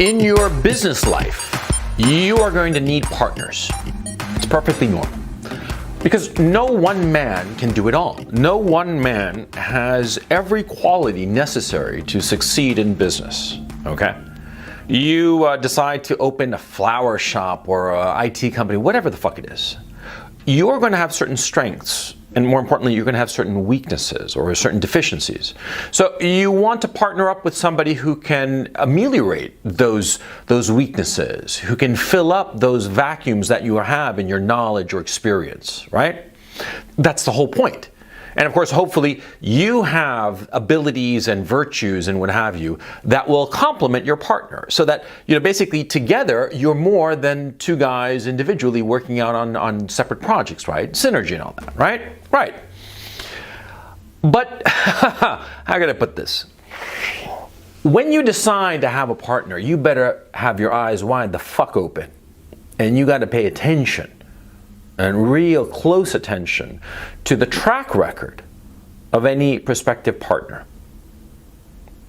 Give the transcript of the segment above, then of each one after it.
In your business life, you are going to need partners. It's perfectly normal. Because no one man can do it all. No one man has every quality necessary to succeed in business, okay? You decide to open a flower shop or an IT company, whatever the fuck it is. You're going to have certain strengths, and more importantly, you're going to have certain weaknesses or certain deficiencies. So you want to partner up with somebody who can ameliorate those weaknesses, who can fill up those vacuums that you have in your knowledge or experience, right? That's the whole point. And of course, hopefully, you have abilities and virtues and what have you that will complement your partner so that, basically together, you're more than two guys individually working out on separate projects, right? Synergy and all that, right? Right. But, how can I put this? When you decide to have a partner, you better have your eyes wide the fuck open. And you got to pay attention. And real close attention to the track record of any prospective partner.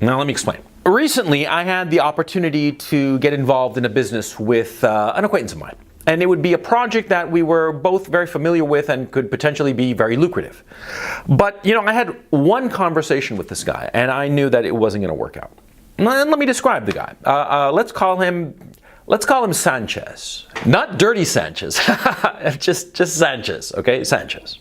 Now let me explain. Recently, I had the opportunity to get involved in a business with an acquaintance of mine. And it would be a project that we were both very familiar with and could potentially be very lucrative. But, I had one conversation with this guy, and I knew that it wasn't going to work out. Let me describe the guy. Let's call him Sanchez. Not Dirty Sanchez, just Sanchez, okay? Sanchez.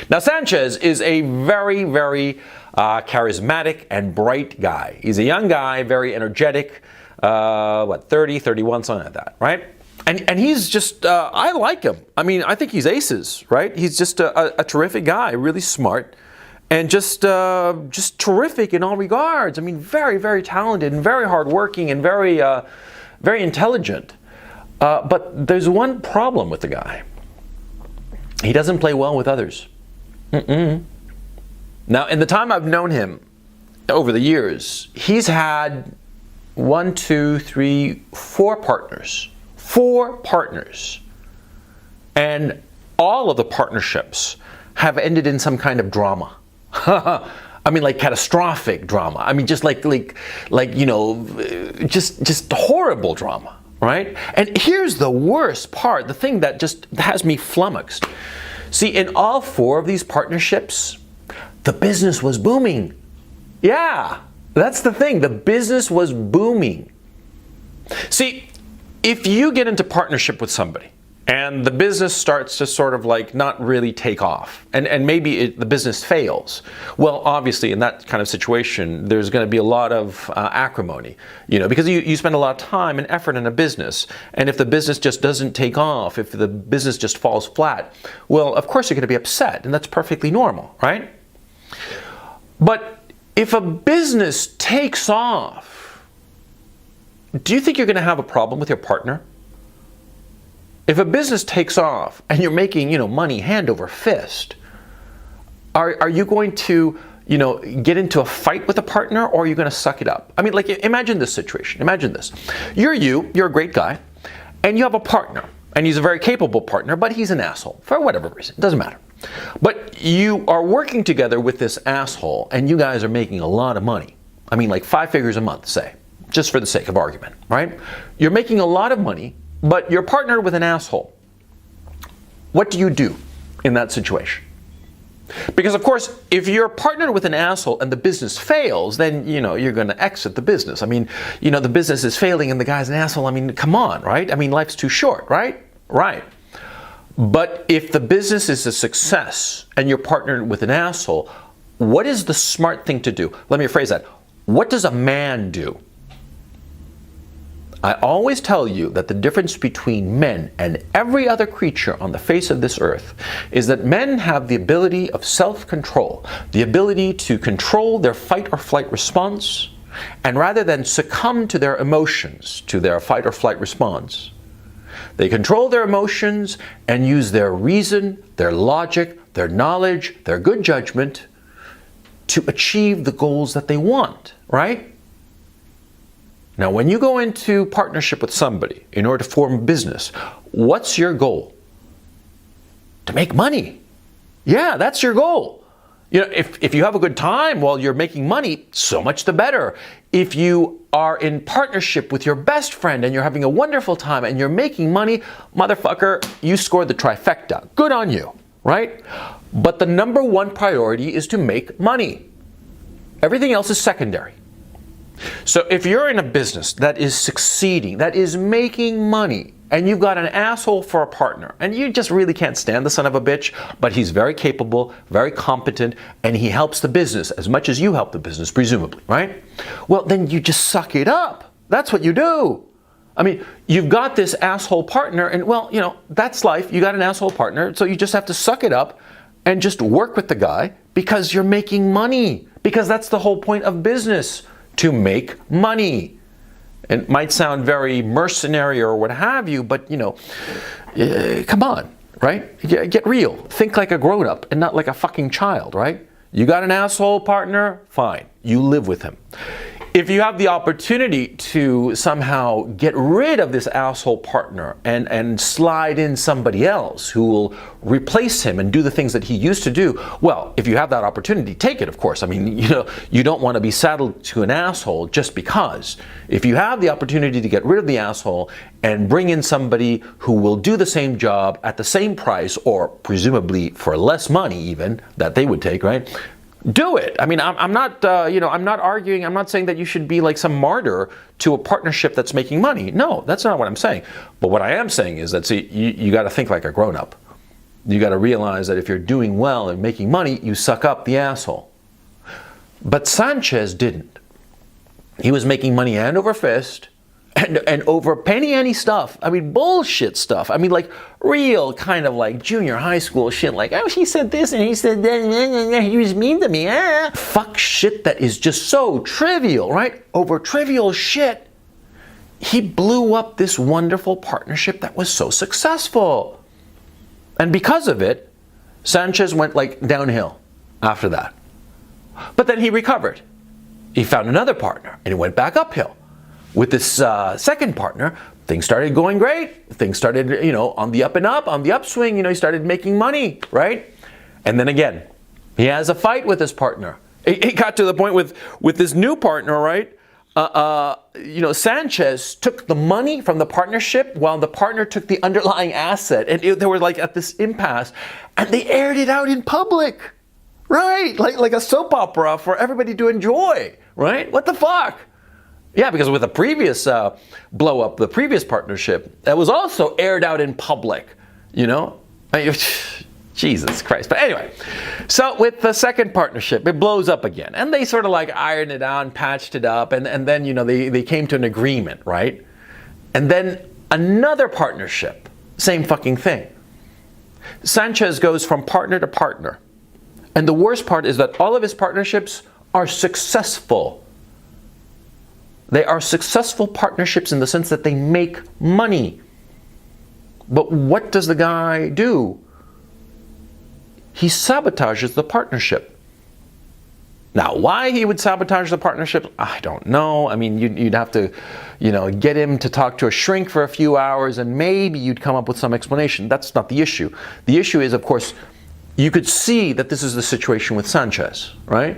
Now, Sanchez is a very, very charismatic and bright guy. He's a young guy, very energetic, 30, 31, something like that, right? And he's just, I like him. I mean, I think he's aces, right? He's just a terrific guy, really smart, and just terrific in all regards. I mean, very, very talented and very hardworking and very intelligent. But there's one problem with the guy. He doesn't play well with others. Now, in the time I've known him over the years, he's had 4 partners. 4 partners. And all of the partnerships have ended in some kind of drama. I mean, like catastrophic drama. I mean, just just horrible drama, right? And here's the worst part, the thing that just has me flummoxed. See, in all 4 of these partnerships, the business was booming. Yeah, that's the thing. The business was booming. See, if you get into partnership with somebody, and the business starts to sort of not really take off, and maybe the business fails. Well, obviously, in that kind of situation, there's going to be a lot of acrimony, because you spend a lot of time and effort in a business, and if the business just doesn't take off, if the business just falls flat, well, of course you're going to be upset, and that's perfectly normal, right? But if a business takes off, do you think you're going to have a problem with your partner? If a business takes off and you're making, money hand over fist, are you going to, get into a fight with a partner, or are you going to suck it up? I mean, imagine this situation. Imagine this. You're a great guy, and you have a partner, and he's a very capable partner, but he's an asshole for whatever reason. It doesn't matter. But you are working together with this asshole, and you guys are making a lot of money. I mean, 5 figures a month, say, just for the sake of argument, right? You're making a lot of money, but you're partnered with an asshole. What do you do in that situation? Because, of course, if you're partnered with an asshole and the business fails, then, you're going to exit the business. I mean, the business is failing and the guy's an asshole. I mean, come on, right? I mean, life's too short, right? Right. But if the business is a success and you're partnered with an asshole, what is the smart thing to do? Let me rephrase that. What does a man do? I always tell you that the difference between men and every other creature on the face of this earth is that men have the ability of self-control, the ability to control their fight or flight response, and rather than succumb to their emotions, to their fight or flight response, they control their emotions and use their reason, their logic, their knowledge, their good judgment to achieve the goals that they want, right? Now, when you go into partnership with somebody in order to form a business, what's your goal? To make money. Yeah, that's your goal. If you have a good time while you're making money, so much the better. If you are in partnership with your best friend and you're having a wonderful time and you're making money, motherfucker, you scored the trifecta. Good on you, right? But the number one priority is to make money. Everything else is secondary. So if you're in a business that is succeeding, that is making money, and you've got an asshole for a partner, and you just really can't stand the son of a bitch, but he's very capable, very competent, and he helps the business as much as you help the business, presumably, right? Well, then you just suck it up. That's what you do. I mean, you've got this asshole partner, and well, that's life. You got an asshole partner, so you just have to suck it up and just work with the guy because you're making money. Because that's the whole point of business, to make money. It might sound very mercenary or what have you, but come on, right? Get real. Think like a grown-up and not like a fucking child, right? You got an asshole partner? Fine. You live with him. If you have the opportunity to somehow get rid of this asshole partner and slide in somebody else who will replace him and do the things that he used to do, well, if you have that opportunity, take it, of course. I mean, you don't want to be saddled to an asshole just because. If you have the opportunity to get rid of the asshole and bring in somebody who will do the same job at the same price, or presumably for less money even, that they would take, right? Do it. I mean, I'm not arguing. I'm not saying that you should be like some martyr to a partnership that's making money. No, that's not what I'm saying. But what I am saying is that, you got to think like a grown-up. You got to realize that if you're doing well and making money, you suck up the asshole. But Sanchez didn't. He was making money hand over fist, and over penny ante stuff. I mean, bullshit stuff. I mean, like real kind of like junior high school shit. Like, oh, she said this and he said that. He was mean to me. Fuck shit that is just so trivial, right? Over trivial shit, he blew up this wonderful partnership that was so successful. And because of it, Sanchez went like downhill after that. But then he recovered. He found another partner and he went back uphill. With this second partner, things started going great. Things started, on the up and up, on the upswing. He started making money, right? And then again, he has a fight with his partner. It got to the point with this new partner, right? Sanchez took the money from the partnership while the partner took the underlying asset. And they were like at this impasse. And they aired it out in public, right? Like a soap opera for everybody to enjoy, right? What the fuck? Yeah, because with the previous blow up, the previous partnership, that was also aired out in public, Jesus Christ. But anyway, so with the second partnership, it blows up again. And they sort of like ironed it out, patched it up, and then, they came to an agreement, right? And then another partnership, same fucking thing. Sanchez goes from partner to partner. And the worst part is that all of his partnerships are successful. They are successful partnerships in the sense that they make money. But what does the guy do? He sabotages the partnership. Now, why he would sabotage the partnership, I don't know. I mean, you'd have to, get him to talk to a shrink for a few hours and maybe you'd come up with some explanation. That's not the issue. The issue is, of course, you could see that this is the situation with Sanchez, right?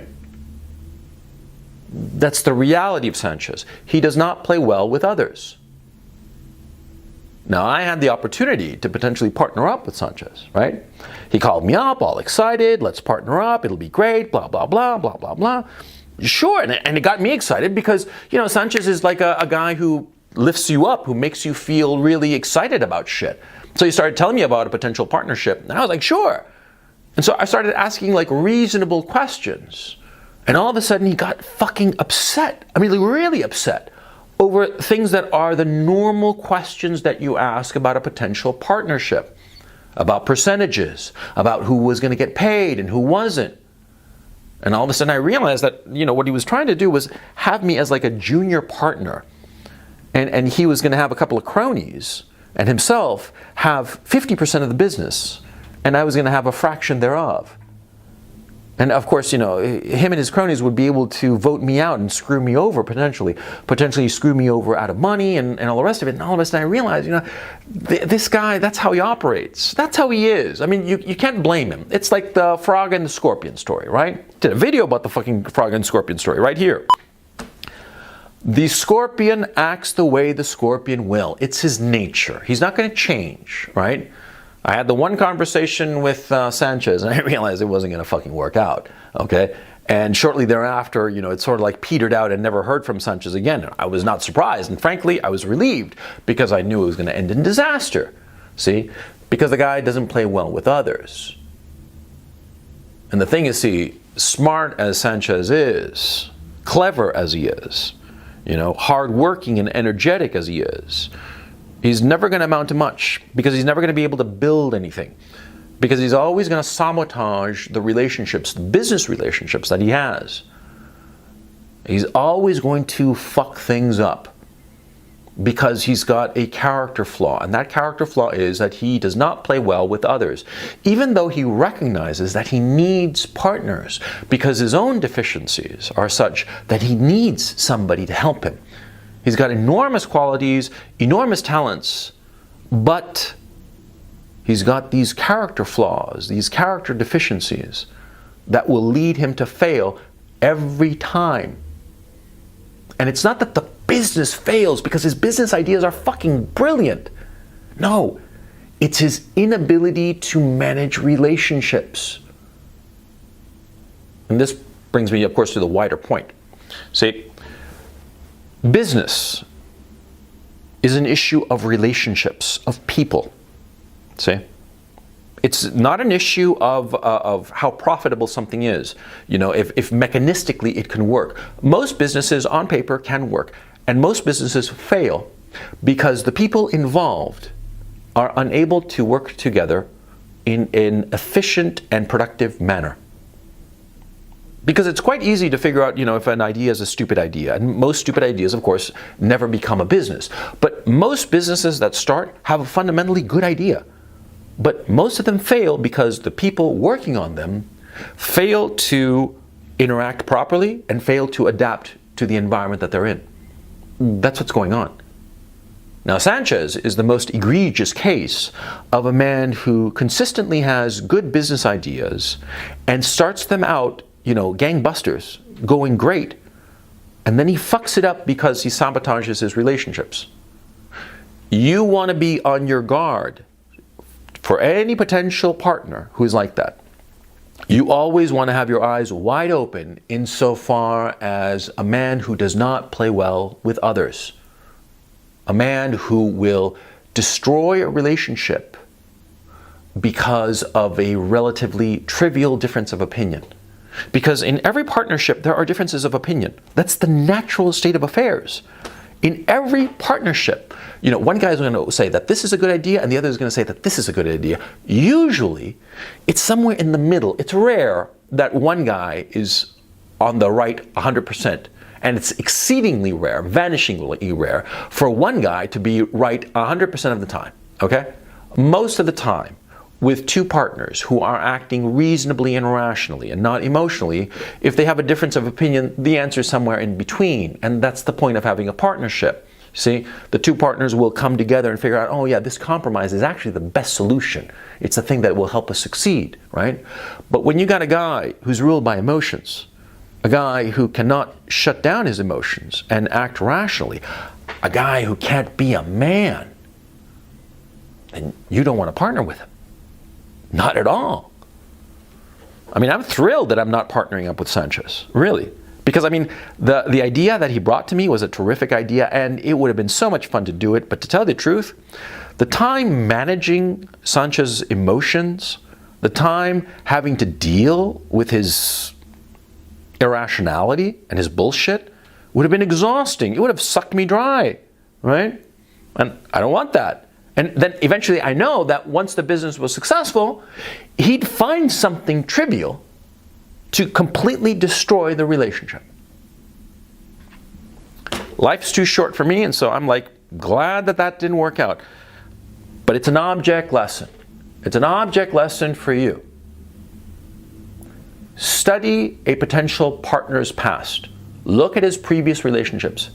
That's the reality of Sanchez. He does not play well with others. Now, I had the opportunity to potentially partner up with Sanchez, right? He called me up, all excited, let's partner up, it'll be great, blah, blah, blah, blah, blah, blah. Sure, and it got me excited because, Sanchez is like a guy who lifts you up, who makes you feel really excited about shit. So he started telling me about a potential partnership, and I was like, sure. And so I started asking like reasonable questions. And all of a sudden he got fucking upset. I mean, really upset over things that are the normal questions that you ask about a potential partnership, about percentages, about who was going to get paid and who wasn't. And all of a sudden I realized that, what he was trying to do was have me as like a junior partner. And he was going to have a couple of cronies and himself have 50% of the business. And I was going to have a fraction thereof. And of course, him and his cronies would be able to vote me out and screw me over potentially screw me over out of money and all the rest of it. And all of a sudden I realized, this guy, that's how he operates. That's how he is. I mean, you can't blame him. It's like the frog and the scorpion story, right? Did a video about the fucking frog and scorpion story right here. The scorpion acts the way the scorpion will. It's his nature. He's not going to change, right? I had the one conversation with Sanchez, and I realized it wasn't going to fucking work out, okay? And shortly thereafter, it sort of like petered out and never heard from Sanchez again. I was not surprised, and frankly, I was relieved because I knew it was going to end in disaster, see? Because the guy doesn't play well with others. And the thing is, see, smart as Sanchez is, clever as he is, hardworking and energetic as he is, he's never going to amount to much because he's never going to be able to build anything. Because he's always going to sabotage the relationships, the business relationships that he has. He's always going to fuck things up because he's got a character flaw. And that character flaw is that he does not play well with others, even though he recognizes that he needs partners because his own deficiencies are such that he needs somebody to help him. He's got enormous qualities, enormous talents, but he's got these character flaws, these character deficiencies that will lead him to fail every time. And it's not that the business fails because his business ideas are fucking brilliant. No, it's his inability to manage relationships. And this brings me, of course, to the wider point. See, business is an issue of relationships, of people. See? It's not an issue of how profitable something is. If mechanistically it can work. Most businesses on paper can work. And most businesses fail because the people involved are unable to work together in an efficient and productive manner. Because it's quite easy to figure out, if an idea is a stupid idea. And most stupid ideas, of course, never become a business. But most businesses that start have a fundamentally good idea. But most of them fail because the people working on them fail to interact properly and fail to adapt to the environment that they're in. That's what's going on. Now, Sanchez is the most egregious case of a man who consistently has good business ideas and starts them out, gangbusters, going great, and then he fucks it up because he sabotages his relationships. You want to be on your guard for any potential partner who's like that. You always want to have your eyes wide open insofar as a man who does not play well with others. A man who will destroy a relationship because of a relatively trivial difference of opinion. Because in every partnership, there are differences of opinion. That's the natural state of affairs. In every partnership, one guy is going to say that this is a good idea and the other is going to say that this is a good idea. Usually, it's somewhere in the middle. It's rare that one guy is on the right 100%. And it's exceedingly rare, vanishingly rare, for one guy to be right 100% of the time. Okay? Most of the time, with two partners who are acting reasonably and rationally and not emotionally, if they have a difference of opinion, the answer is somewhere in between. And that's the point of having a partnership. See, the two partners will come together and figure out, oh yeah, this compromise is actually the best solution. It's the thing that will help us succeed, right? But when you got a guy who's ruled by emotions, a guy who cannot shut down his emotions and act rationally, a guy who can't be a man, then you don't want to partner with him. Not at all. I mean, I'm thrilled that I'm not partnering up with Sanchez, really. Because, the idea that he brought to me was a terrific idea, and it would have been so much fun to do it. But to tell the truth, the time managing Sanchez's emotions, the time having to deal with his irrationality and his bullshit would have been exhausting. It would have sucked me dry, right? And I don't want that. And then eventually I know that once the business was successful, he'd find something trivial to completely destroy the relationship. Life's too short for me, and so I'm glad that didn't work out. But it's an object lesson. It's an object lesson for you. Study a potential partner's past. Look at his previous relationships.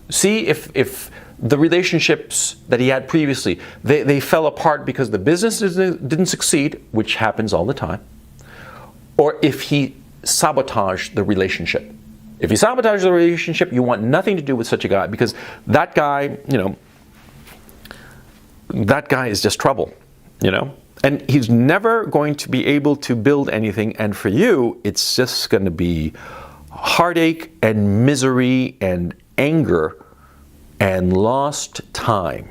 See if the relationships that he had previously, they fell apart because the business didn't succeed, which happens all the time, or if he sabotaged the relationship. If he sabotaged the relationship, you want nothing to do with such a guy, because that guy, that guy is just trouble, And he's never going to be able to build anything, and for you, it's just going to be heartache and misery and anger and lost time.